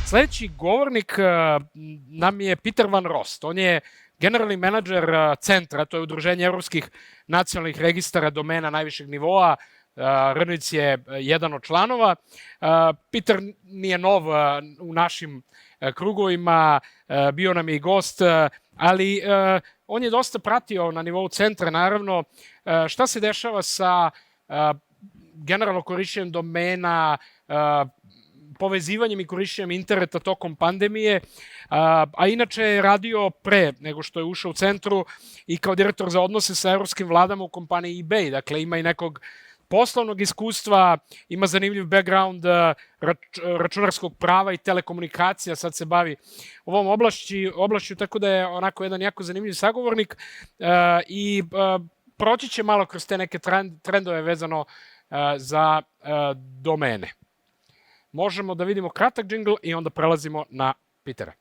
Sledeći govornik nam je Peter Van Rost. On je generalni menadžer CENTR-a, to je udruženje evropskih nacionalnih registara domena najvišeg nivoa. Rnic je jedan od članova. Peter nije nov u našim krugovima, bio nam je i gost, ali on je dosta pratio na nivou centra, naravno, šta se dešava sa generalno korišćenjem domena, povezivanjem i korišćenjem interneta tokom pandemije, a inače je radio pre nego što je ušao u centru i kao direktor za odnose sa evropskim vladama u kompaniji eBay. Dakle, ima i nekog poslovnog iskustva, ima zanimljiv background računarskog prava i telekomunikacija, sad se bavi ovom oblašću, tako da je onako jedan jako zanimljiv sagovornik i proći će malo kroz te neke trendove vezano za domene. Možemo da vidimo kratak džingl i onda prelazimo na Petera.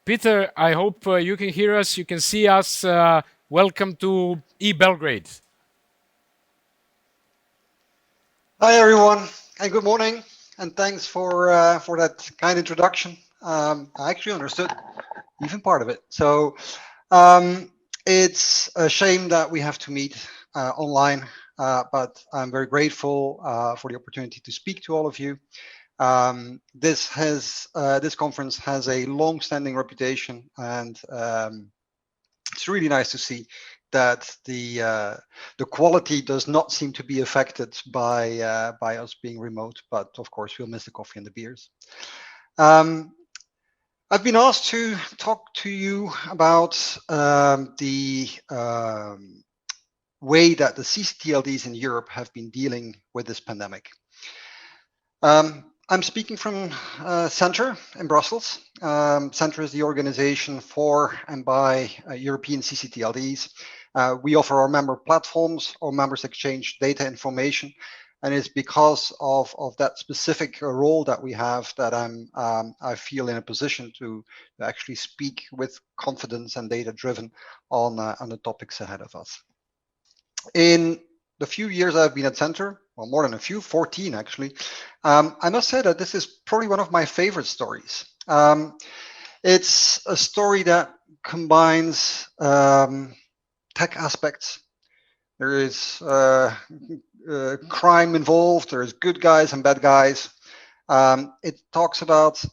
Peter, I hope you can hear us, you can see us. Welcome to eBelgrade. Hi, everyone, and good morning, and thanks for that kind introduction. I actually understood even part of it. So it's a shame that we have to meet online, but I'm very grateful for the opportunity to speak to all of you. This conference has a long-standing reputation, and it's really nice to see that the quality does not seem to be affected by us being remote. But of course, we'll miss the coffee and the beers. I've been asked to talk to you about the way that the CCTLDs in Europe have been dealing with this pandemic. I'm speaking from CENTR-a in Brussels. CENTR-a is the organization for and by European CCTLDs. We offer our member platforms, our members exchange data information, and it's because of that specific role that we have that I feel in a position to actually speak with confidence and data-driven on the topics ahead of us. In the few years I've been at CENTR-a, well, more than a few, 14 actually, I must say that this is probably one of my favorite stories. It's a story that combines tech aspects. There is crime involved, there's good guys and bad guys. It talks about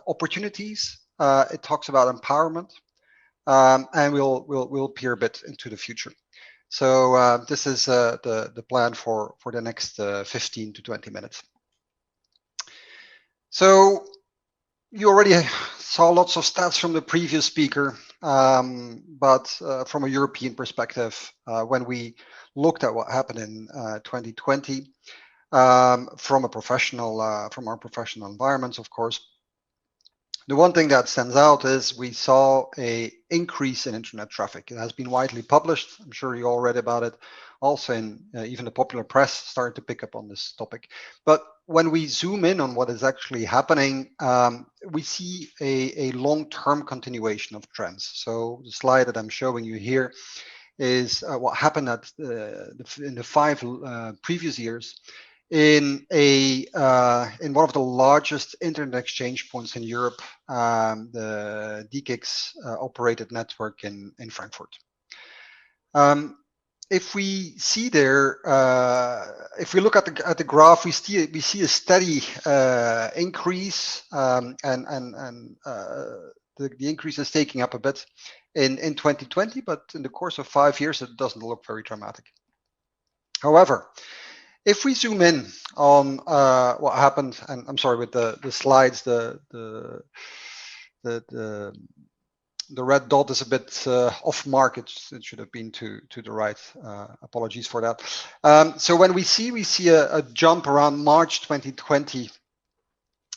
opportunities, it talks about empowerment, and we'll peer a bit into the future. So this is the plan for the next 15 to 20 minutes. So you already saw lots of stats from the previous speaker, but from a European perspective, when we looked at what happened in 2020, from our professional environments, of course, the one thing that stands out is we saw an increase in internet traffic. It has been widely published. I'm sure you all read about it. Also, in even the popular press started to pick up on this topic. But when we zoom in on what is actually happening, we see a long-term continuation of trends. So the slide that I'm showing you here is what happened in the 5 previous years in one of the largest internet exchange points in Europe, the DIDS operated network in Frankfurt. If we see there, if we look at the graph, we see a steady increase, and the increase is taking up a bit in 2020, but in the course of 5 years, it doesn't look very dramatic. However, if we zoom in on what happened, and I'm sorry with the slides, the red dot is a bit off mark. It should have been to the right. Apologies for that. So when we see a jump around March 2020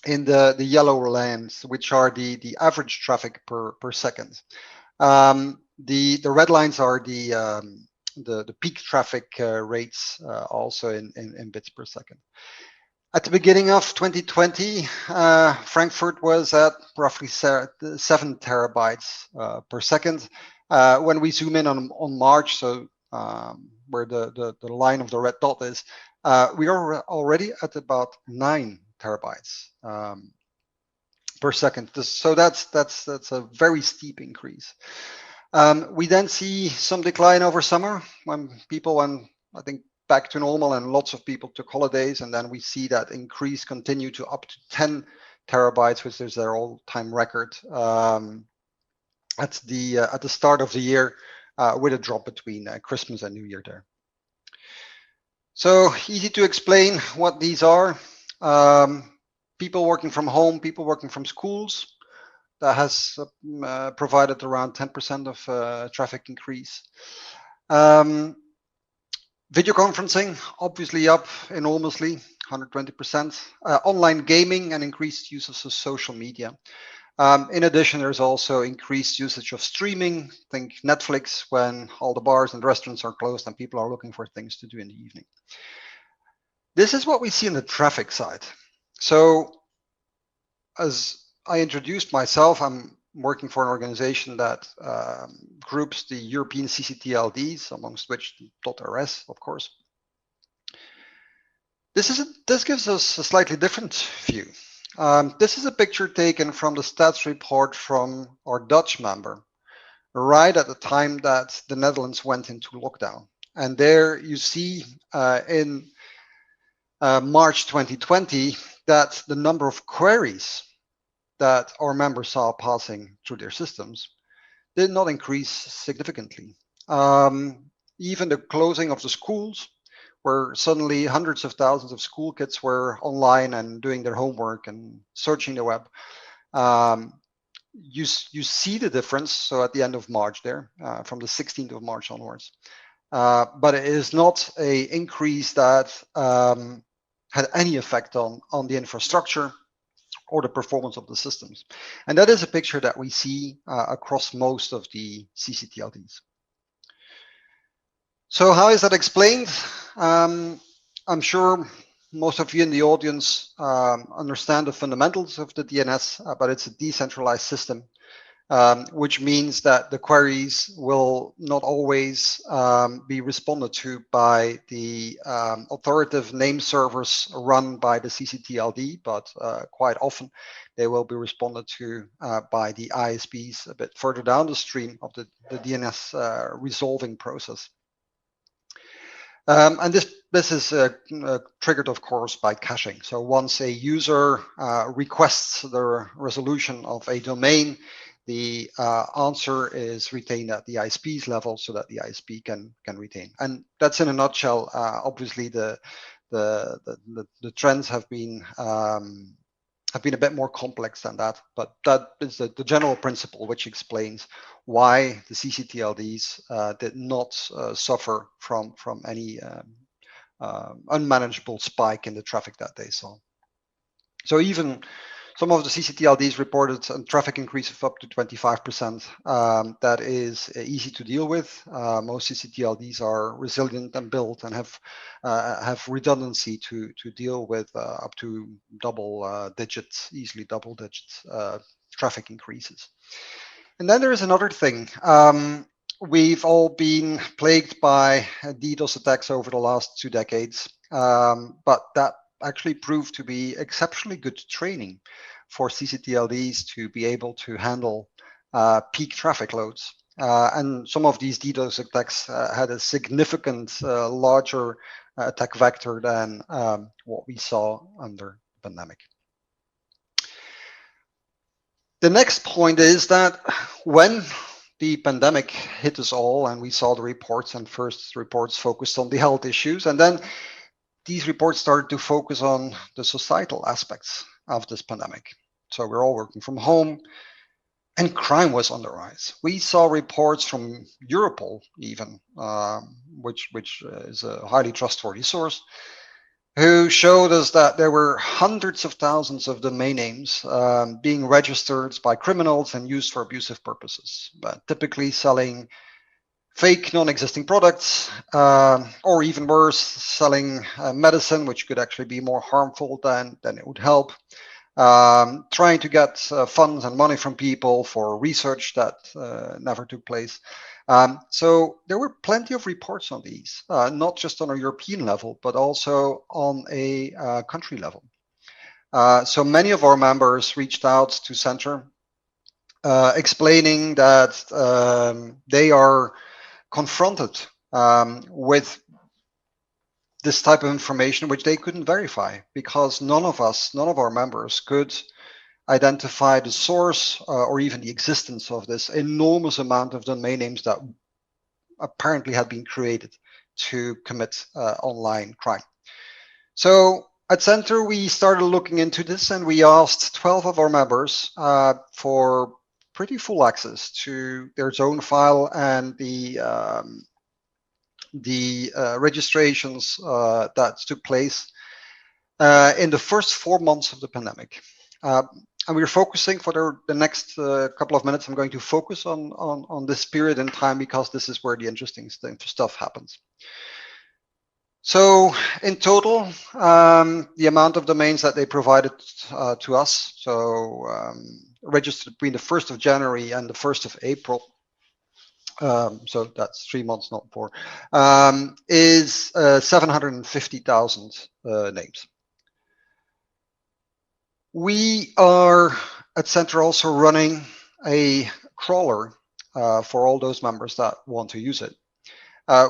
in the yellow lines, which are the average traffic per second. The red lines are the peak traffic rates, also in bits per second. At the beginning of 2020, Frankfurt was at roughly 7 terabytes per second. When we zoom in on March, so where the line of the red dot is, we are already at about 9 terabytes per second. So that's a very steep increase. We then see some decline over summer when people went, I think, back to normal, and lots of people took holidays, and then we see that increase continue to up to 10 terabytes, which is their all-time record at the start of the year, with a drop between Christmas and New Year there. So easy to explain what these are. People working from home, people working from schools. That has provided around 10% of traffic increase. Video conferencing, obviously up enormously, 120%. Online gaming and increased use of social media. In addition, there's also increased usage of streaming. Think Netflix when all the bars and restaurants are closed and people are looking for things to do in the evening. This is what we see on the traffic side. So as I introduced myself, I'm working for an organization that groups the European CCTLDs, amongst which .rs, of course. This gives us a slightly different view. This is a picture taken from the stats report from our Dutch member, right at the time that the Netherlands went into lockdown. And there you see in March 2020 that the number of queries that our members saw passing through their systems did not increase significantly. Even the closing of the schools, where suddenly hundreds of thousands of school kids were online and doing their homework and searching the web, you see the difference. So at the end of March there, from the 16th of March onwards. But it is not an increase that had any effect on the infrastructure or the performance of the systems. And that is a picture that we see across most of the CCTLDs. So how is that explained? I'm sure most of you in the audience understand the fundamentals of the DNS, but it's a decentralized system, which means that the queries will not always be responded to by the authoritative name servers run by the CCTLD, but quite often they will be responded to by the ISPs a bit further down the stream of the DNS resolving process. And this is triggered, of course, by caching. So once a user requests the resolution of a domain, the answer is retained at the ISP's level so that the ISP can retain. And that's in a nutshell. Obviously, the trends have been a bit more complex than that, but that is the general principle which explains why the CCTLDs did not suffer from any unmanageable spike in the traffic that they saw. So even some of the CCTLDs reported a traffic increase of up to 25%. That is easy to deal with. Most CCTLDs are resilient and built and have redundancy to deal with up to double digits, easily double digits traffic increases. And then there is another thing. We've all been plagued by DDoS attacks over the last 2 decades, but that actually proved to be exceptionally good training for CCTLDs to be able to handle peak traffic loads. And some of these DDoS attacks had a significant larger attack vector than what we saw under the pandemic. The next point is that when the pandemic hit us all and we saw the reports, and first reports focused on the health issues, and then these reports started to focus on the societal aspects of this pandemic. So we're all working from home, and crime was on the rise. We saw reports from Europol even, which is a highly trustworthy source, who showed us that there were hundreds of thousands of domain names being registered by criminals and used for abusive purposes, typically selling fake non-existing products, or even worse, selling medicine, which could actually be more harmful than it would help. Trying to get funds and money from people for research that never took place. So there were plenty of reports on these, not just on a European level, but also on a country level. So many of our members reached out to CENTR-a, explaining that they are confronted with this type of information which they couldn't verify, because none of our members could identify the source or even the existence of this enormous amount of domain names that apparently had been created to commit online crime. So at CENTR-a, we started looking into this, and we asked 12 of our members for pretty full access to their zone file and the registrations that took place in the first 4 months of the pandemic. And we're focusing for the next couple of minutes. I'm going to focus on this period in time, because this is where the interesting stuff happens. So in total, the amount of domains that they provided to us, so registered between the 1st of January and the 1st of April, so that's 3 months, not 4, is 750,000 names. We are at CENTR-a also running a crawler for all those members that want to use it,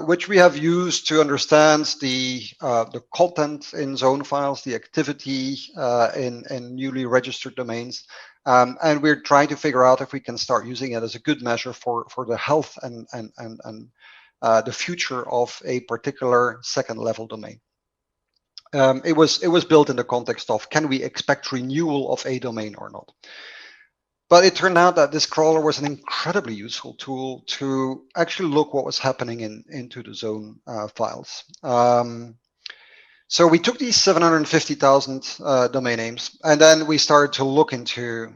which we have used to understand the content in zone files, the activity in newly registered domains, and we're trying to figure out if we can start using it as a good measure for the health and the future of a particular second level domain. It was built in the context of, can we expect renewal of a domain or not? But it turned out that this crawler was an incredibly useful tool to actually look what was happening into the zone files. So we took these 750,000 domain names, and then we started to look into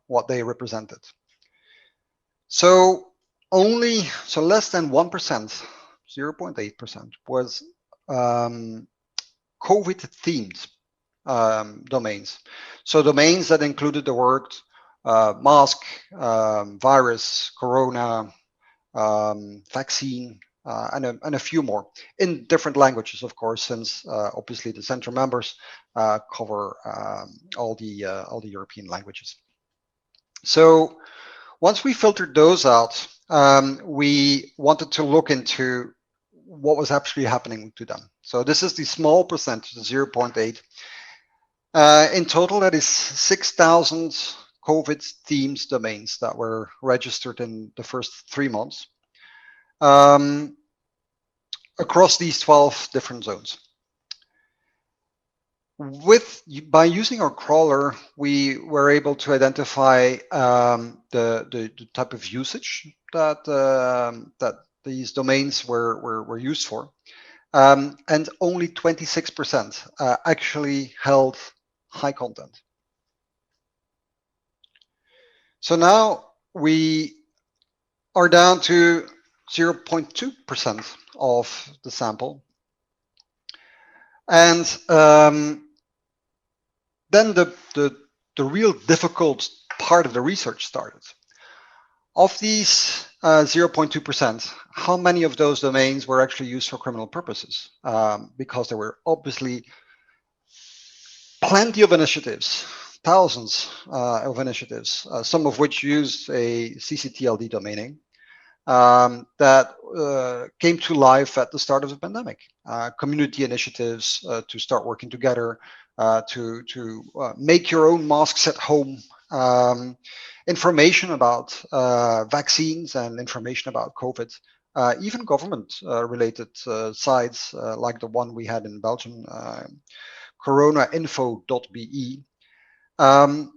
what they represented. So less than 1%, 0.8% was COVID-themed domains. So domains that included the word mask, virus, corona, vaccine, and a few more in different languages, of course, since obviously the CENTR-a members cover all the European languages. So once we filtered those out, we wanted to look into what was actually happening to them. So this is the small percentage, 0.8. In total, that is 6,000 COVID-themed domains that were registered in the first 3 months across these 12 different zones. By using our crawler, we were able to identify the type of usage that these domains were used for, and only 26% actually held high content. So now we are down to 0.2% of the sample, and then the real difficult part of the research started. Of these 0.2%, how many of those domains were actually used for criminal purposes? Because there were obviously plenty of initiatives, thousands of initiatives, some of which used a CCTLD domain name that came to life at the start of the pandemic. Community initiatives to start working together, to make your own masks at home, information about vaccines and information about COVID, even government-related sites like the one we had in Belgium, coronainfo.be. And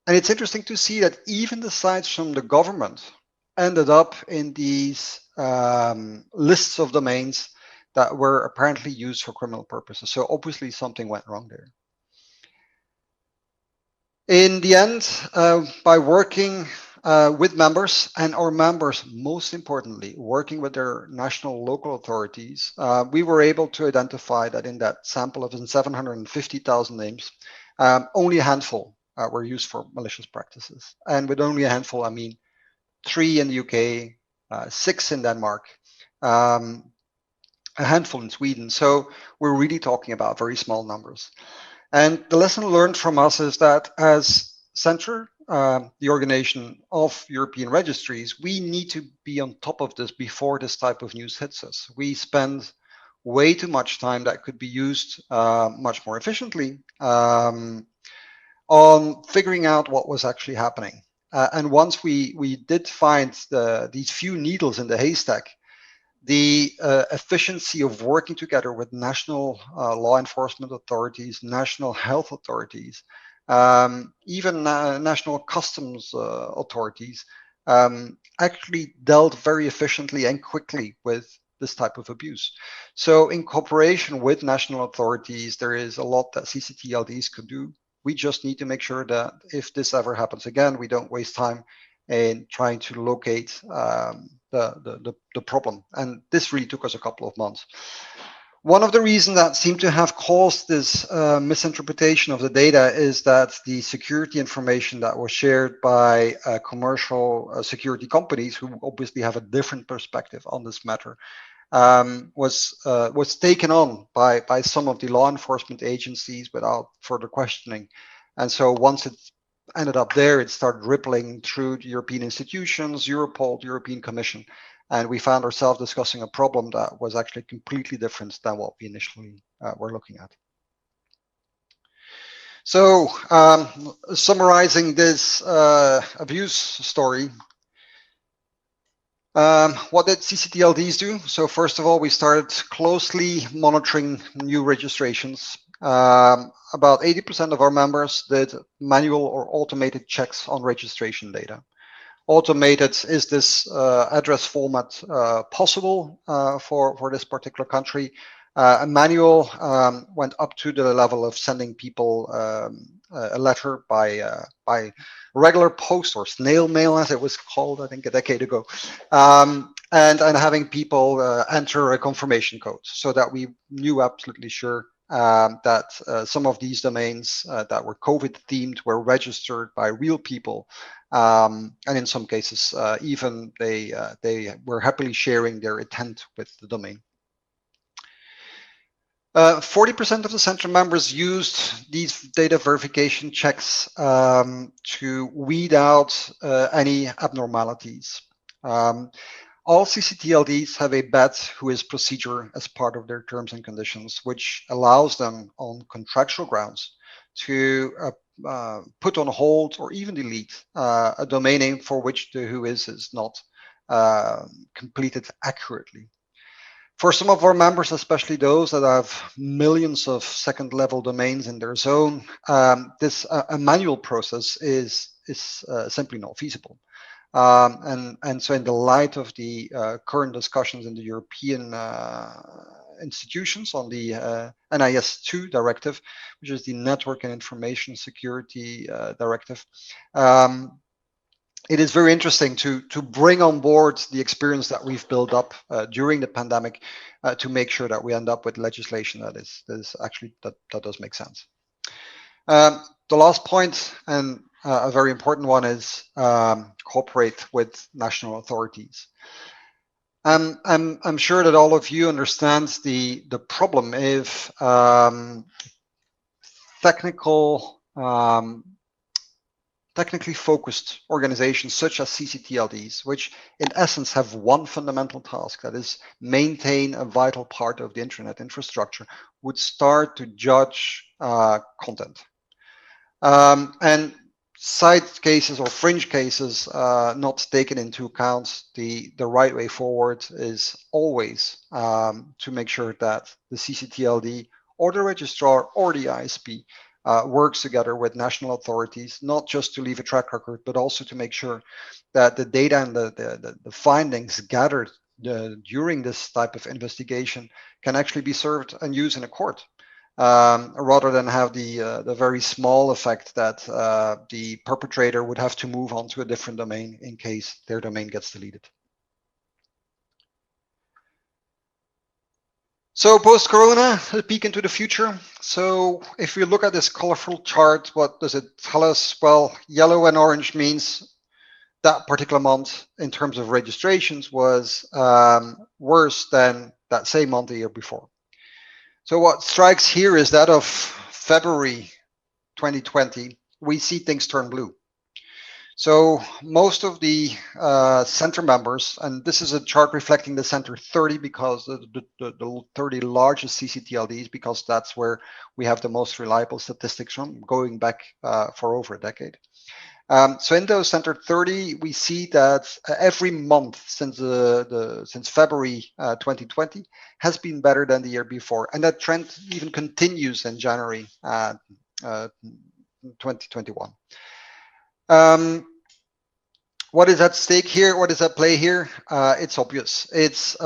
it's interesting to see that even the sites from the government ended up in these lists of domains that were apparently used for criminal purposes. So obviously something went wrong there. In the end, by working with members, and our members, most importantly, working with their national local authorities, we were able to identify that in that sample of 750,000 names, only a handful were used for malicious practices. And with only a handful, I mean 3 in the UK, 6 in Denmark, a handful in Sweden. So we're really talking about very small numbers. And the lesson learned from us is that as CENTR-a, the organization of European registries, we need to be on top of this before this type of news hits us. We spend way too much time that could be used much more efficiently on figuring out what was actually happening. And once we did find these few needles in the haystack, the efficiency of working together with national law enforcement authorities, national health authorities, even national customs authorities, actually dealt very efficiently and quickly with this type of abuse. So in cooperation with national authorities, there is a lot that CCTLDs could do. We just need to make sure that if this ever happens again, we don't waste time in trying to locate the problem. And this really took us a couple of months. One of the reasons that seemed to have caused this misinterpretation of the data is that the security information that was shared by commercial security companies, who obviously have a different perspective on this matter, was taken on by some of the law enforcement agencies without further questioning. And so once it ended up there, it started rippling through the European institutions, Europol, the European Commission, and we found ourselves discussing a problem that was actually completely different than what we initially were looking at. So summarizing this abuse story, what did CCTLDs do? So first of all, we started closely monitoring new registrations. About 80% of our members did manual or automated checks on registration data. Automated, is this address format possible for this particular country? A manual went up to the level of sending people a letter by regular post or snail mail, as it was called, I think, a decade ago, and having people enter a confirmation code so that we knew absolutely sure that some of these domains that were COVID themed were registered by real people, and in some cases even they were happily sharing their intent with the domain. 40% of the CENTR members used these data verification checks to weed out any abnormalities. All CCTLDs have a BAT-Who-Is procedure as part of their terms and conditions, which allows them on contractual grounds to put on hold or even delete a domain name for which the Who-Is is not completed accurately. For some of our members, especially those that have millions of second-level domains in their zone, this a manual process is simply not feasible. And so in the light of the current discussions in the European institutions on the NIS2 directive, which is the Network and Information Security Directive, it is very interesting to bring on board the experience that we've built up during the pandemic to make sure that we end up with legislation that is actually that does make sense. The last point, and a very important one, is cooperate with national authorities. I'm sure that all of you understand the problem if technically focused organizations such as CCTLDs, which in essence have one fundamental task, that is maintain a vital part of the internet infrastructure, would start to judge content. And side cases or fringe cases not taken into account, the right way forward is always to make sure that the CCTLD or the registrar or the ISP works together with national authorities, not just to leave a track record, but also to make sure that the data and the findings gathered during this type of investigation can actually be served and used in a court. rather than have the very small effect that the perpetrator would have to move on to a different domain in case their domain gets deleted. So post-corona, a peek into the future. So if we look at this colorful chart, what does it tell us? Well, yellow and orange means that particular month in terms of registrations was worse than that same month the year before. So what strikes here is that of February 2020, we see things turn blue. So most of the CENTR members, and this is a chart reflecting the CENTR-30 because the 30 largest CCTLDs, because that's where we have the most reliable statistics from, going back for over a decade. So in those CENTR-30, we see that every month since February 2020 has been better than the year before, and that trend even continues in January 2021. What is at stake here? What is at play here? It's obvious. It's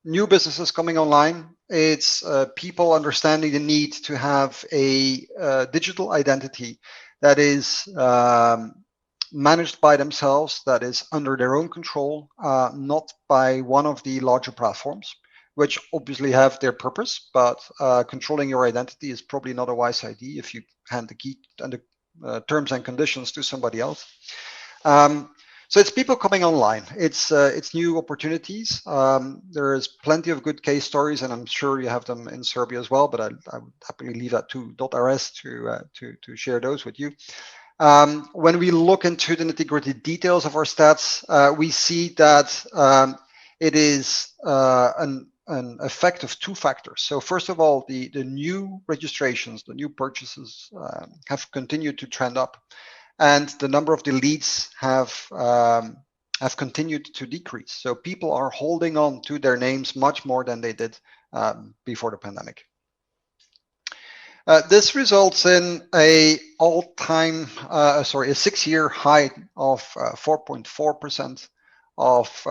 new businesses coming online. It's people understanding the need to have a digital identity that is managed by themselves, that is under their own control, not by one of the larger platforms, which obviously have their purpose, but controlling your identity is probably not a wise idea if you hand the key and the terms and conditions to somebody else. So it's people coming online. It's new opportunities. There is plenty of good case stories, and I'm sure you have them in Serbia as well. But I would happily leave that to .rs to share those with you. When we look into the nitty-gritty details of our stats, we see that it is an effect of two factors. So first of all, the new registrations, the new purchases have continued to trend up, and the number of deletes have continued to decrease. So people are holding on to their names much more than they did before the pandemic. This results in a six-year high of 4.4% of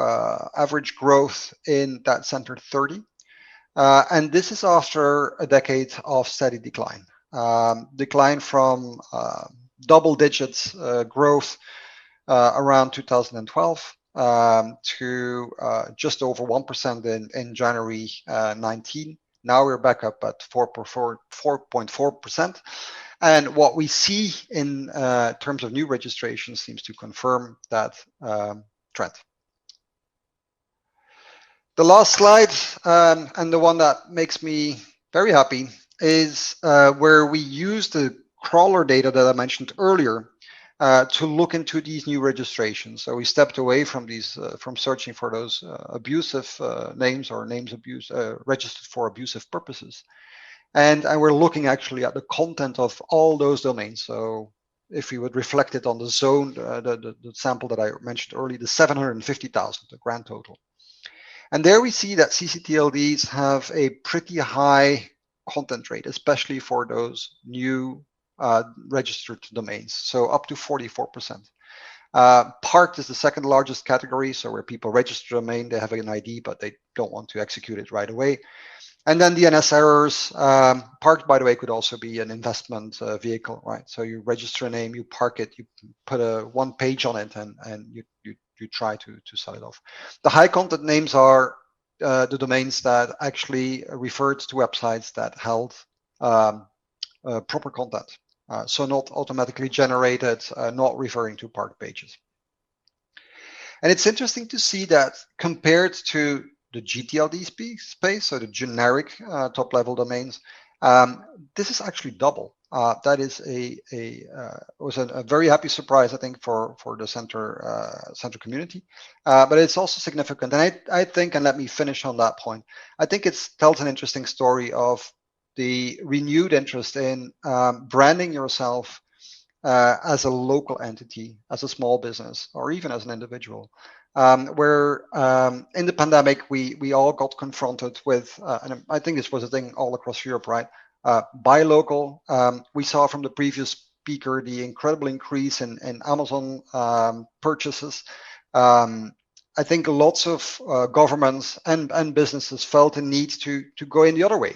average growth in that CENTR-30. And this is after a decade of steady decline. Decline from double digits growth around 2012 to just over 1% in January 19. Now we're back up at 4.4%. And what we see in terms of new registration seems to confirm that trend. The last slide, and the one that makes me very happy, is where we use the crawler data that I mentioned earlier to look into these new registrations. So we stepped away from these, from searching for those abusive names or names registered for abusive purposes, and we're looking actually at the content of all those domains. So if we would reflect it on the zone, the sample that I mentioned earlier, the 750,000, the grand total, and there we see that CCTLDs have a pretty high content rate, especially for those new registered domains, so up to 44%. Parked is the second largest category, so where people register a domain, they have an ID, but they don't want to execute it right away. And then DNS errors. Parked, by the way, could also be an investment vehicle, right? So you register a name, you park it, you put a one page on it, and you try to sell it off. The high content names are the domains that actually referred to websites that held proper content. So not automatically generated, not referring to parked pages. And it's interesting to see that compared to the GTLD space, so the generic top-level domains, this is actually double. That is was a very happy surprise, I think, for the CENTR community. But it's also significant, and I think, and let me finish on that point, I think it tells an interesting story of the renewed interest in branding yourself as a local entity, as a small business, or even as an individual. Where in the pandemic, we all got confronted with, and I think this was a thing all across Europe, right? Buy local. We saw from the previous speaker the incredible increase in Amazon purchases. I think lots of governments and businesses felt a need to go in the other way.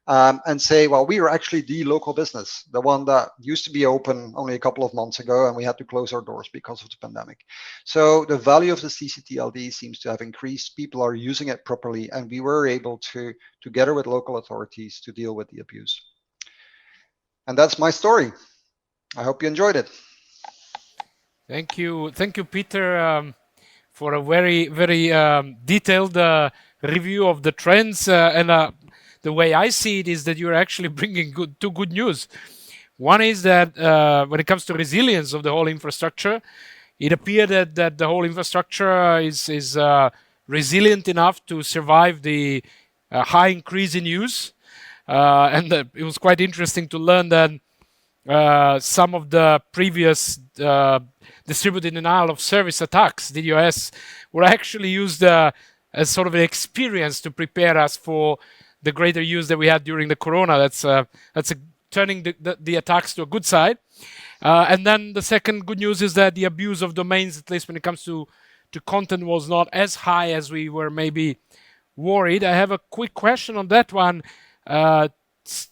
and say, well, we are actually the local business, the one that used to be open only a couple of months ago, and we had to close our doors because of the pandemic. So the value of the CCTLD seems to have increased. People are using it properly, and we were able to, together with local authorities, to deal with the abuse. And that's my story. I hope you enjoyed it. Thank you, Peter, for a very, very detailed review of the trends. And the way I see it is that you're actually bringing two good news. One is that when it comes to resilience of the whole infrastructure, it appeared that the whole infrastructure is resilient enough to survive the high increase in use. And it was quite interesting to learn that some of the previous distributed denial of service attacks, DDoS, were actually used as sort of an experience to prepare us for the greater use that we had during the corona. That's turning the attacks to a good side. And then the second good news is that the abuse of domains, at least when it comes to content, was not as high as we were maybe worried. I have a quick question on that one.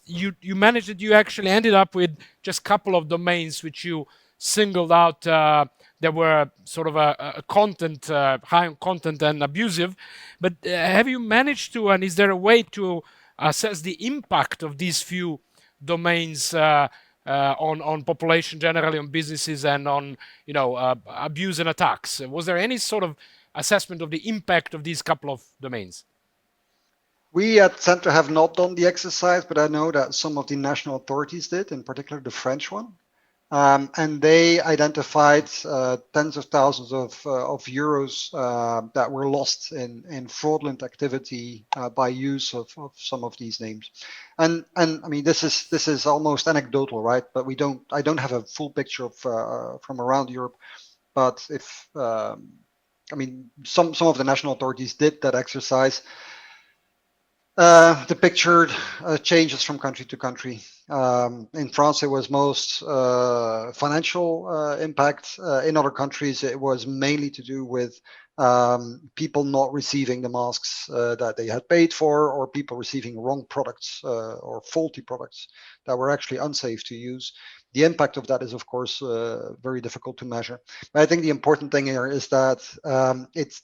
You managed that you actually ended up with just a couple of domains which you singled out that were sort of a content, high on content and abusive. But have you managed to, and is there a way to assess the impact of these few domains on population generally, on businesses, and on abuse and attacks? Was there any sort of assessment of the impact of these couple of domains? We at CENTR-a have not done the exercise, but I know that some of the national authorities did, in particular the French one. And they identified tens of thousands of euros that were lost in fraudulent activity by use of some of these names. And I mean, this is almost anecdotal, right? But I don't have a full picture of from around Europe. But if I mean, some of the national authorities did that exercise. The picture changes from country to country. In France, it was most financial impact. In other countries, it was mainly to do with people not receiving the masks that they had paid for, or people receiving wrong products or faulty products that were actually unsafe to use. The impact of that is, of course, very difficult to measure. But I think the important thing here is that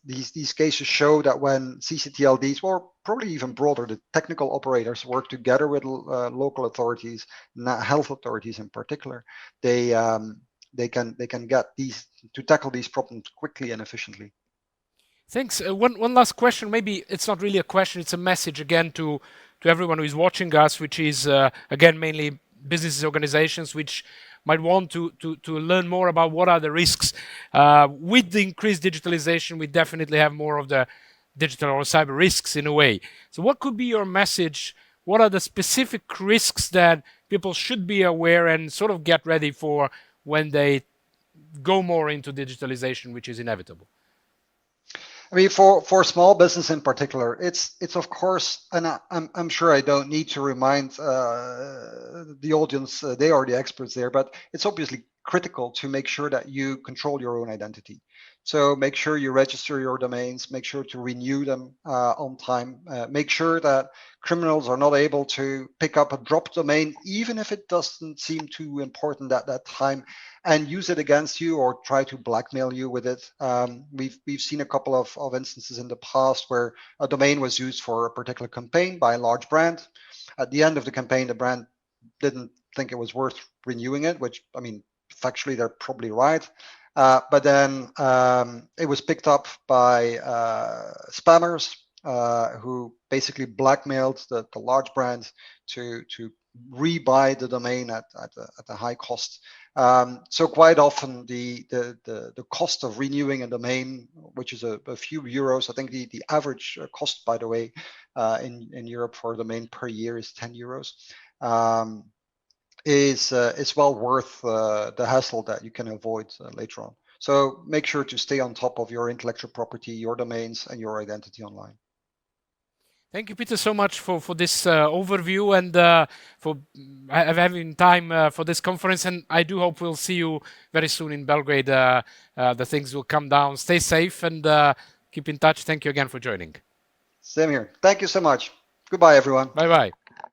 these cases show that when CCTLDs, or probably even broader, the technical operators work together with local authorities, health authorities in particular, they can get these to tackle these problems quickly and efficiently. Thanks. One last question. Maybe it's not really a question; it's a message again to everyone who is watching us, which is again mainly businesses, organizations which might want to learn more about what are the risks. With the increased digitalization, we definitely have more of the digital or cyber risks in a way. So what could be your message? What are the specific risks that people should be aware and sort of get ready for when they go more into digitalization, which is inevitable? I mean, for small business in particular, it's of course, and I'm sure I don't need to remind the audience, they are the experts there, but it's obviously critical to make sure that you control your own identity. So make sure you register your domains, make sure to renew them on time, make sure that criminals are not able to pick up a dropped domain, even if it doesn't seem too important at that time, and use it against you or try to blackmail you with it. We've seen a couple of instances in the past where a domain was used for a particular campaign by a large brand. At the end of the campaign, the brand didn't think it was worth renewing it, which, I mean, factually, they're probably right. But then it was picked up by spammers who basically blackmailed the large brand to rebuy the domain at a high cost. So quite often the cost of renewing a domain, which is a few euros, I think the average cost, by the way, in Europe for a domain per year is 10 euros, is well worth the hassle that you can avoid later on. So make sure to stay on top of your intellectual property, your domains, and your identity online. Thank you, Peter, so much for this overview and for having time for this conference. And I do hope we'll see you very soon in Belgrade. The things will come down. Stay safe and keep in touch. Thank you again for joining. Same here. Thank you so much. Goodbye, everyone. Bye-bye.